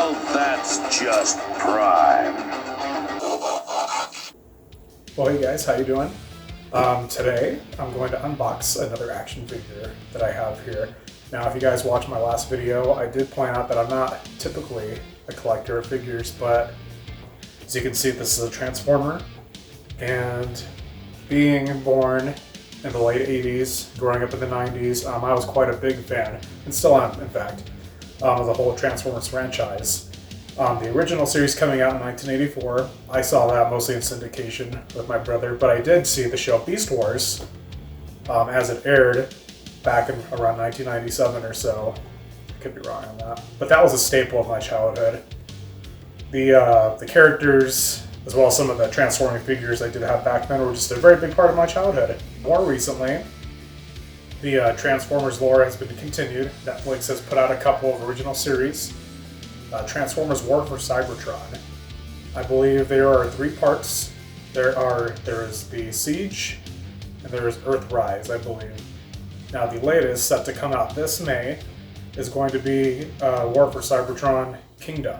Well, that's just prime. Well, hey guys, how you doing? Today I'm going to unbox another action figure that I have here. Now, if you guys watched my last video, I did point out that I'm not typically a collector of figures, but as you can see, this is a Transformer, and being born in the late 80s, growing up in the 90s, I was quite a big fan, and still am, in fact, of the whole Transformers franchise. The original series coming out in 1984, I saw that mostly in syndication with my brother, but I did see the show Beast Wars as it aired back in around 1997 or so. I could be wrong on that, but that was a staple of my childhood. The characters, as well as some of the transforming figures I did have back then, were just a very big part of my childhood. More recently, the Transformers lore has been continued. Netflix has put out a couple of original series. Transformers War for Cybertron. I believe there are 3 parts. There is the Siege, and there is Earthrise, I believe. Now the latest, set to come out this May, is going to be War for Cybertron Kingdom.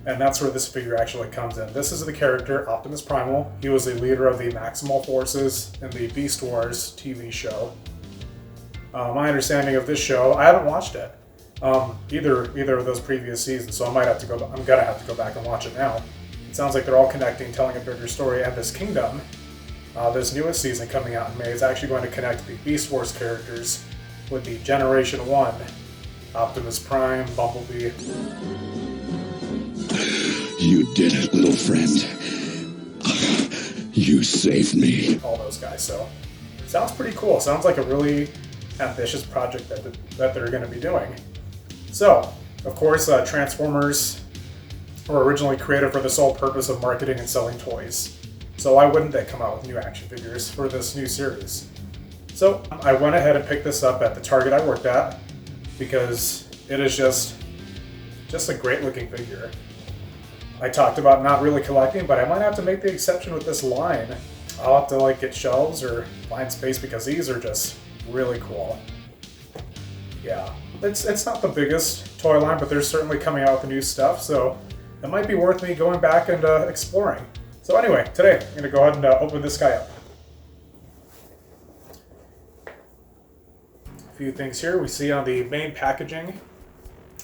And that's where this figure actually comes in. This is the character, Optimus Primal. He was the leader of the Maximal forces in the Beast Wars TV show. My understanding of this show, I haven't watched it, either of those previous seasons, so I'm gonna have to go back and watch it now. It sounds like they're all connecting, telling a bigger story, and this Kingdom, this newest season coming out in May, is actually going to connect the Beast Wars characters with the Generation 1, Optimus Prime, Bumblebee. You did it, little friend. You saved me. All those guys, so sounds pretty cool. Sounds like a really ambitious project that they're going to be doing. So, of course, Transformers were originally created for the sole purpose of marketing and selling toys. So why wouldn't they come out with new action figures for this new series? So I went ahead and picked this up at the Target I worked at because it is just a great looking figure. I talked about not really collecting, but I might have to make the exception with this line. I'll have to get shelves or find space because these are just really cool. Yeah, it's not the biggest toy line, but they're certainly coming out with new stuff, so it might be worth me going back and exploring. So anyway, today I'm going to go ahead and open this guy up. A few things here we see on the main packaging.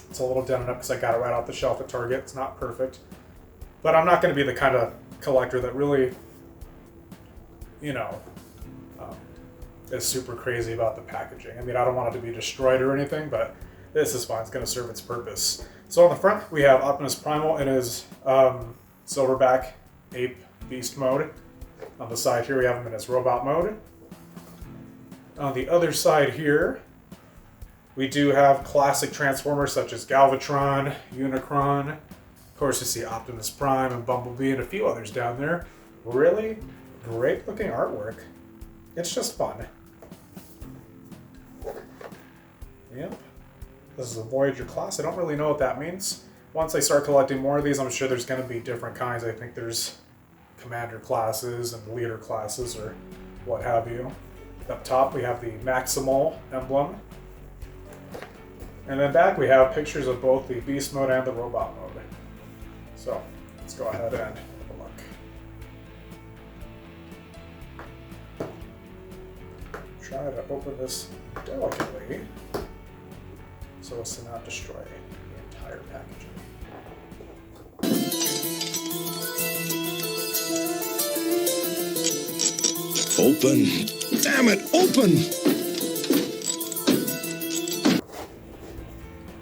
It's a little dented up because I got it right off the shelf at Target. It's not perfect. But I'm not going to be the kind of collector that really, is super crazy about the packaging. I mean, I don't want it to be destroyed or anything, but this is fine. It's going to serve its purpose. So on the front, we have Optimus Primal in his silverback ape beast mode. On the side here, we have him in his robot mode. On the other side here, we do have classic Transformers such as Galvatron, Unicron. Of course, you see Optimus Prime and Bumblebee and a few others down there. Really great looking artwork. It's just fun. Yep. This is a Voyager class. I don't really know what that means. Once I start collecting more of these, I'm sure there's going to be different kinds. I think there's commander classes and leader classes or what have you. Up top, we have the Maximal emblem. And then back, we have pictures of both the Beast mode and the Robot mode. So, let's go ahead and have a look. Try to open this delicately so as to not destroy the entire packaging. Open. Damn it, open!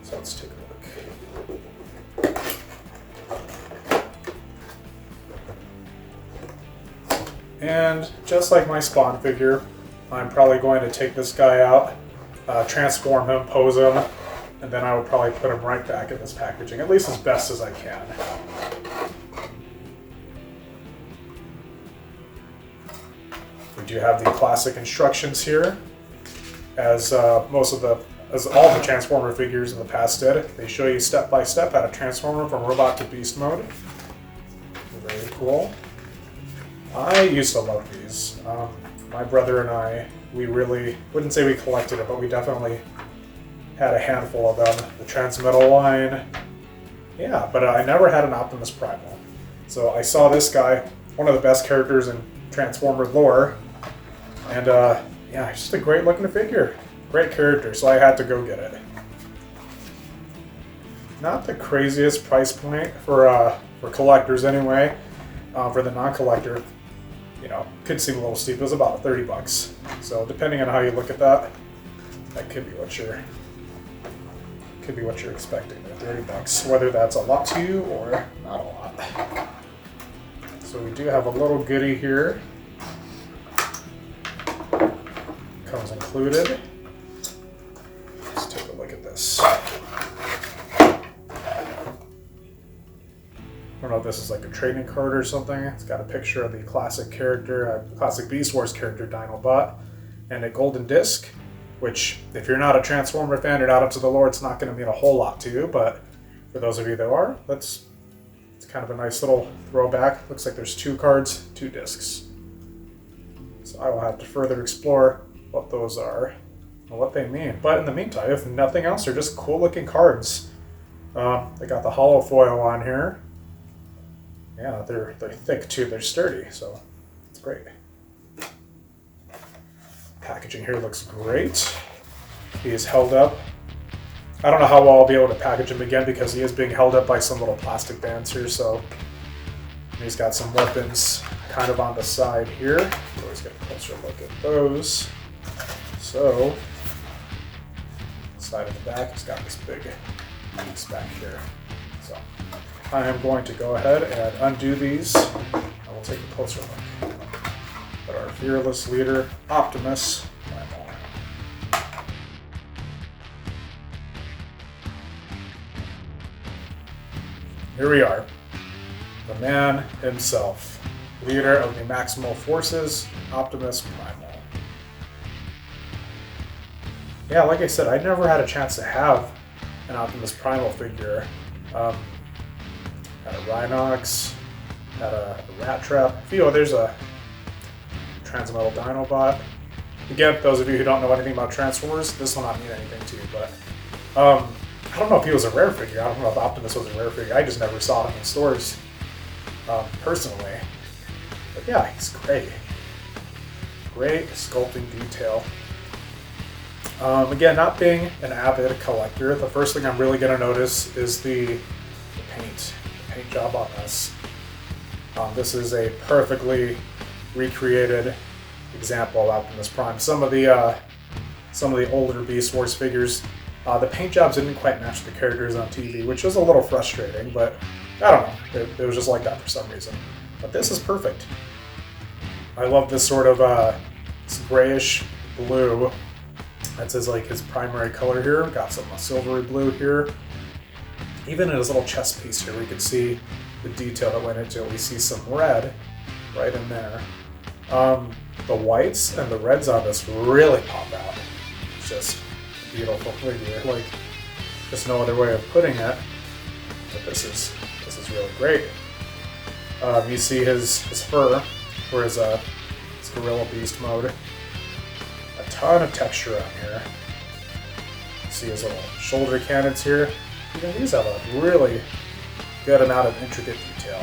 So let's take a look. And just like my Spawn figure, I'm probably going to take this guy out, transform him, pose him, and then I would probably put him right back in this packaging, at least as best as I can. We do have the classic instructions here, as all the Transformer figures in the past did. They show you step by step how to transform from robot to beast mode. Very cool. I used to love these. My brother and I, we really, wouldn't say we collected it, but we definitely had a handful of them. The Transmetal line, Yeah, but I never had an Optimus Primal. So I saw this guy, one of the best characters in Transformer lore, and yeah, it's just a great looking figure. Great character, so I had to go get it. Not the craziest price point for collectors anyway. For the non-collector, you know, could seem a little steep. It was about 30 bucks. So depending on how you look at that, that could be what you're expecting. 30 bucks, whether that's a lot to you or not a lot. So we do have a little goodie here. Comes included. Let's take a look at this. I don't know if this is like a trading card or something. It's got a picture of the classic character, classic Beast Wars character, Dinobot, and a golden disc, which, if you're not a Transformer fan, you're not up to the lore, it's not going to mean a whole lot to you, but for those of you that are, it's kind of a nice little throwback. Looks like there's 2 cards, 2 discs. So I will have to further explore what those are and what they mean. But in the meantime, if nothing else, they're just cool looking cards. They got the hollow foil on here. Yeah, they're thick too, they're sturdy, so it's great. Packaging here looks great. He is held up. I don't know how well I'll be able to package him again because he is being held up by some little plastic bands here, so he's got some weapons kind of on the side here. Always get a closer look at those. So, side of the back, he's got this big piece back here. So, I am going to go ahead and undo these, and we'll take a closer look at our fearless leader, Optimus Primal. Here we are, the man himself, leader of the Maximal forces, Optimus Primal. Yeah, like I said, I never had a chance to have an Optimus Primal figure. Had a Rhinox, had a Rat Trap, a few others, a Transmetal Dinobot. Again, those of you who don't know anything about Transformers, this will not mean anything to you, but I don't know if he was a rare figure. I don't know if Optimus was a rare figure. I just never saw him in stores personally. But yeah, he's great. Great sculpting detail. Again, not being an avid collector, the first thing I'm really going to notice is the paint job on this. This is a perfectly recreated example of Optimus Prime. Some of the older Beast Wars figures, the paint jobs didn't quite match the characters on TV, which was a little frustrating, but I don't know. It was just like that for some reason. But this is perfect. I love this sort of this grayish blue. That's his primary color here. Got some silvery blue here. Even in his little chest piece here, we can see the detail that went into it. We see some red right in there. The whites and the reds on this really pop out. It's just a beautiful figure. Like, there's no other way of putting it. But this is really great. You see his fur, or his Gorilla Beast mode. A ton of texture on here. You see his little shoulder cannons here. Even these have a really good amount of intricate detail.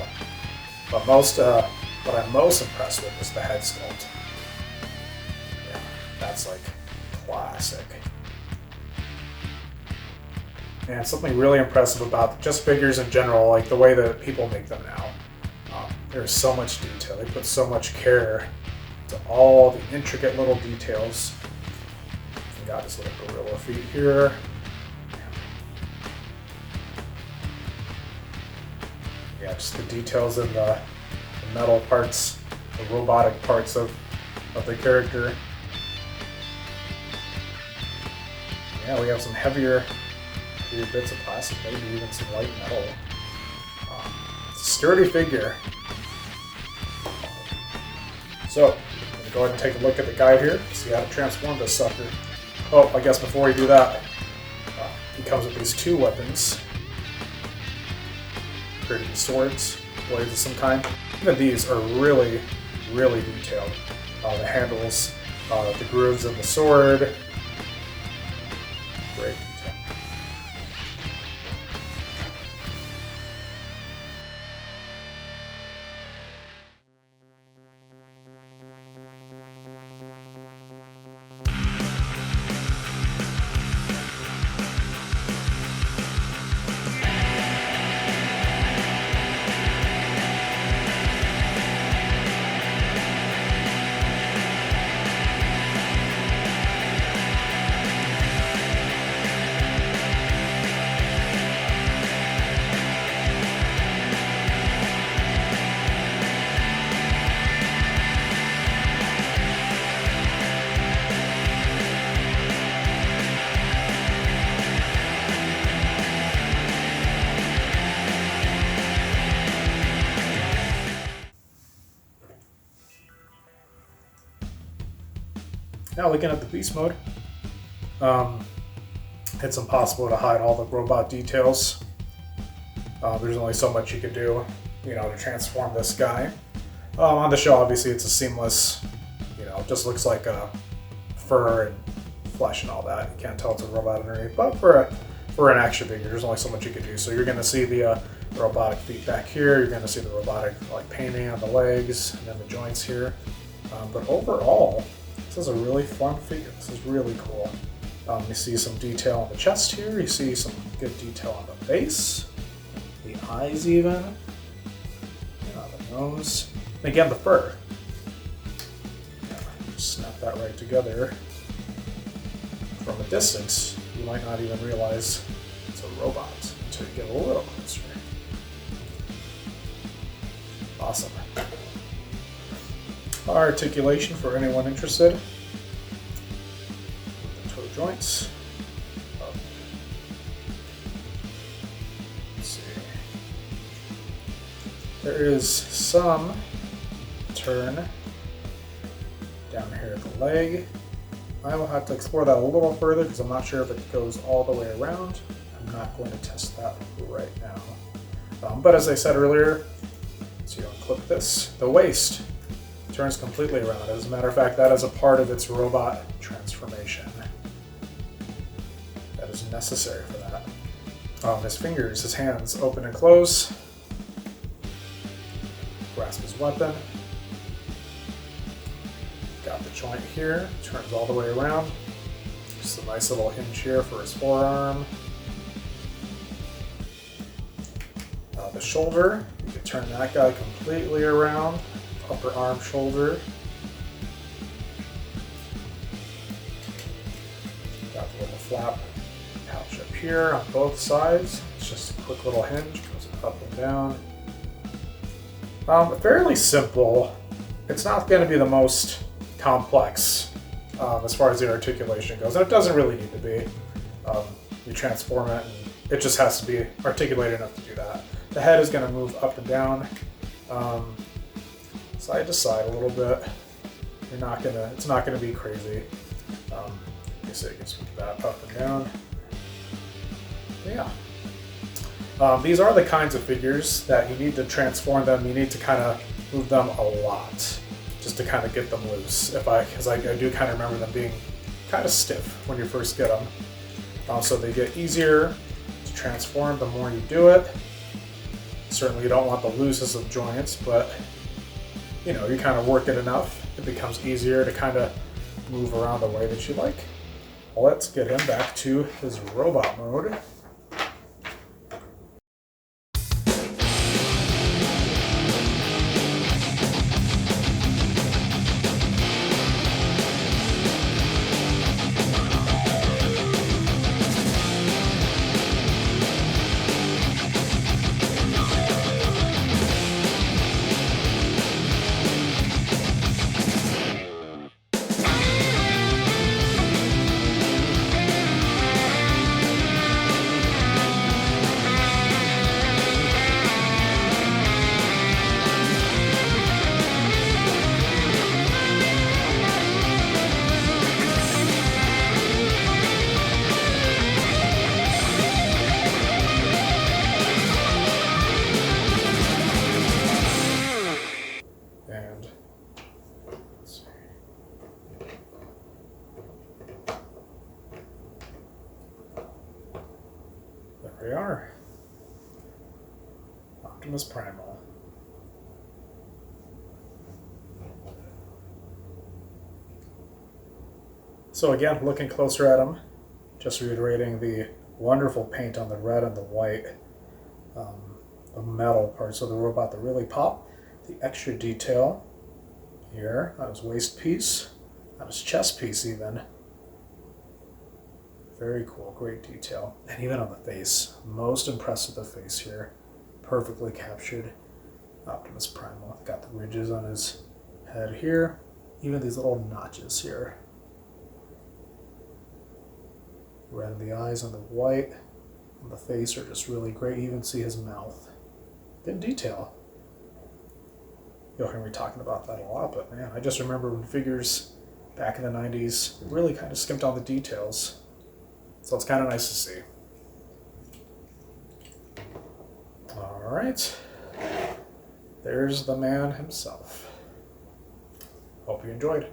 But what I'm most impressed with is the head sculpt. Yeah, that's like classic. And something really impressive about just figures in general, like the way that people make them now. There's so much detail. They put so much care to all the intricate little details. We got his little gorilla feet here. Yeah, just the details in the metal parts, the robotic parts of the character. Yeah, we have some heavier bits of plastic, maybe even some light metal. It's a sturdy figure. So, I'm going to go ahead and take a look at the guide here, see how to transform this sucker. Oh, I guess before we do that, he comes with these 2 weapons. Pretty swords, blades of some kind. Even these are really, really detailed. The handles, the grooves in the sword. Great detail. Now looking at the beast mode, it's impossible to hide all the robot details. There's only so much you can do, to transform this guy. On the show, obviously, it's a seamless, it just looks like fur and flesh and all that. You can't tell it's a robot underneath, but for an action figure, there's only so much you can do. So you're going to see the robotic feet back here. You're going to see the robotic painting on the legs and then the joints here. But overall, this is a really fun figure. This is really cool. You see some detail on the chest here. You see some good detail on the face, the eyes even, the nose, and again the fur. Snap that right together. From a distance, you might not even realize it's a robot until you get a little closer. Awesome. Articulation for anyone interested. The toe joints. Let's see. There is some turn down here at the leg. I will have to explore that a little further because I'm not sure if it goes all the way around. I'm not going to test that right now. But as I said earlier, so you unclip this, the waist turns completely around. As a matter of fact, that is a part of its robot transformation. That is necessary for that. His fingers, his hands open and close. Grasp his weapon. Got the joint here, turns all the way around. Just a nice little hinge here for his forearm. The shoulder, you can turn that guy completely around. Upper arm, shoulder. Got the little flap pouch up here on both sides. It's just a quick little hinge, goes up and down. Fairly simple. It's not going to be the most complex as far as the articulation goes, and it doesn't really need to be. You transform it, and it just has to be articulated enough to do that. The head is going to move up and down, side to side a little bit. It's not gonna be crazy. You see, it gets that up and down. Yeah. These are the kinds of figures that you need to transform them. You need to kind of move them a lot just to kind of get them loose. Because I do kind of remember them being kind of stiff when you first get them. So they get easier to transform the more you do it. Certainly you don't want the loosest of joints, but you kind of work it enough, it becomes easier to kind of move around the way that you like. Well, let's get him back to his robot mode. There we are. Optimus Primal. So again, looking closer at him, just reiterating the wonderful paint on the red and the white, the metal parts of the robot that really pop. The extra detail here on his waist piece, on his chest piece even. Very cool, great detail. And even on the face, most impressed with the face here. Perfectly captured. Optimus Primal. Got the ridges on his head here. Even these little notches here. Red in the eyes and the white on the face are just really great. You even see his mouth. Good detail. You'll hear me talking about that a lot, but man, I just remember when figures back in the 90s, really kind of skimped on the details. So it's kind of nice to see. Alright. There's the man himself. Hope you enjoyed.